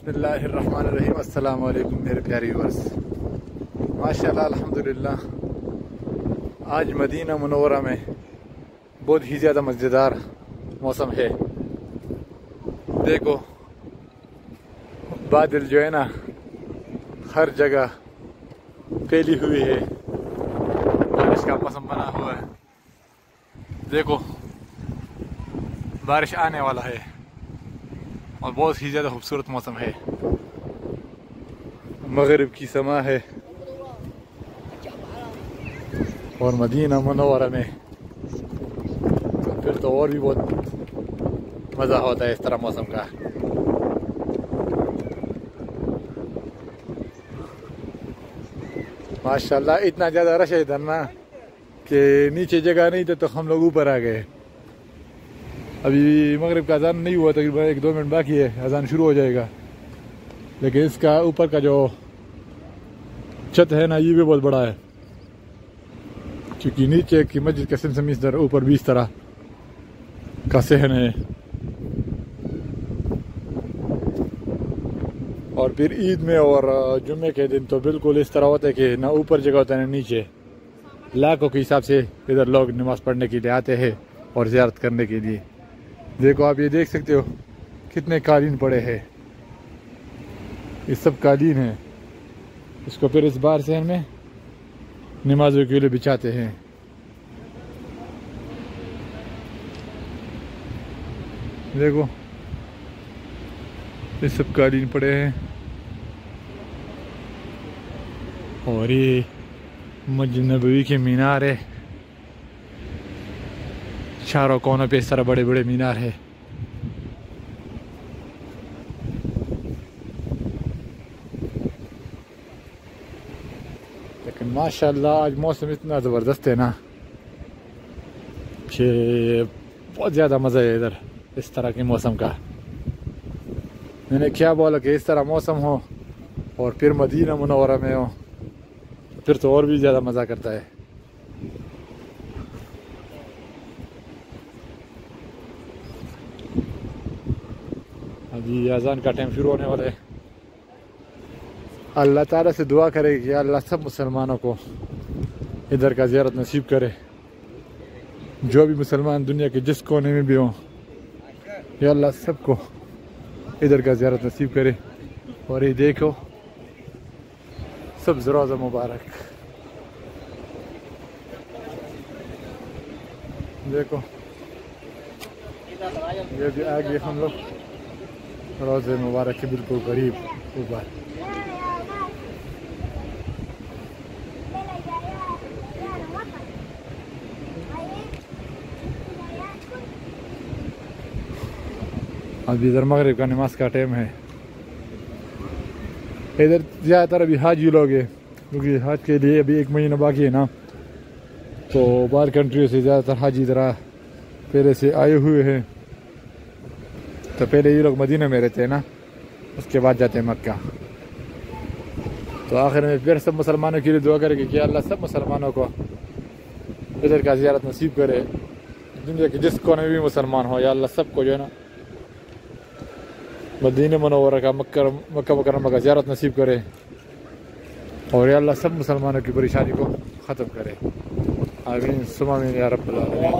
बिस्मिल्लाहिर्रहमानिर्रहीम। अस्सलाम वालेकुम मेरे प्यारे व्यूअर्स। माशाल्लाह अल्हम्दुलिल्लाह आज मदीना मुनव्वरा में बहुत ही ज़्यादा मज़ेदार मौसम है। देखो बादल जो है ना हर जगह फैली हुई है, बारिश का मौसम बना हुआ है। देखो बारिश आने वाला है और बहुत ही ज़्यादा खूबसूरत मौसम है। मगरिब की समा है और मदीना मुनव्वरा में तो फिर तो और भी बहुत मज़ा होता है इस तरह मौसम का। माशाल्लाह इतना ज़्यादा रश है इधर ना कि नीचे जगह नहीं थी तो हम लोग ऊपर आ गए। अभी मगरिब का अजान नहीं हुआ, तकरीबन 1-2 मिनट बाकी है, अजान शुरू हो जाएगा। लेकिन इसका ऊपर का जो छत है ना ये भी बहुत बड़ा है, क्योंकि नीचे की मस्जिद का सिमसम इस तरह, ऊपर भी इस तरह का सहन है। और फिर ईद में और जुम्मे के दिन तो बिल्कुल इस तरह होता है कि ना ऊपर जगह होता है ना नीचे। लाखों के हिसाब से इधर लोग नमाज़ पढ़ने के लिए आते हैं और ज़ियारत करने के लिए। देखो आप ये देख सकते हो कितने कालीन पड़े हैं, ये सब कालीन है। इसको फिर इस बार सहन में नमाज़ों के लिए बिछाते हैं। देखो ये सब कालीन पड़े हैं और ये मस्जिद नबवी के मीनार है। चारों कोनों पे इस तरह बड़े बड़े मीनार है। लेकिन माशाल्लाह आज मौसम इतना ज़बरदस्त है ना कि बहुत ज़्यादा मज़ा है इधर इस तरह के मौसम का। मैंने क्या बोला कि इस तरह मौसम हो और फिर मदीना मुनव्वरा में हो फिर तो और भी ज़्यादा मज़ा करता है। अभी अजान का टाइम शुरू होने वाला है। अल्लाह ताला से दुआ करे कि अल्लाह सब मुसलमानों को इधर का ज़ियारत नसीब करे। जो भी मुसलमान दुनिया के जिस कोने में भी हों, या अल्लाह सबको इधर का ज़ियारत नसीब करे। और ये देखो सब रोज़ा मुबारक। देखो ये भी आ गए हम लोग रोज़े मुबारक के बिल्कुल करीब ऊपर। अभी इधर मगरिब का नमाज का टाइम है। इधर ज़्यादातर अभी हाजी लोग हैं, क्योंकि हज के लिए अभी 1 महीना बाकी है ना, तो बाहर कंट्रियों से ज़्यादातर हाजी इधर पहले से आए हुए हैं। तो पहले ये लोग मदीना में रहते हैं ना, उसके बाद जाते हैं मक्का। तो आखिर में फिर सब मुसलमानों के लिए दुआ करेंगे कि अल्लाह सब मुसलमानों को इधर का ज़ियारत नसीब करे। दुनिया के जिस कोने में भी मुसलमान हो, या अल्लाह सबको जो है ना मदीना मुनव्वरा का मक्का मुकर्रमा का ज़ियारत नसीब करे और या अल्लाह सब मुसलमानों की परेशानी को ख़त्म करे। आमीन सुम्मा आमीन या रब्बल आलमीन।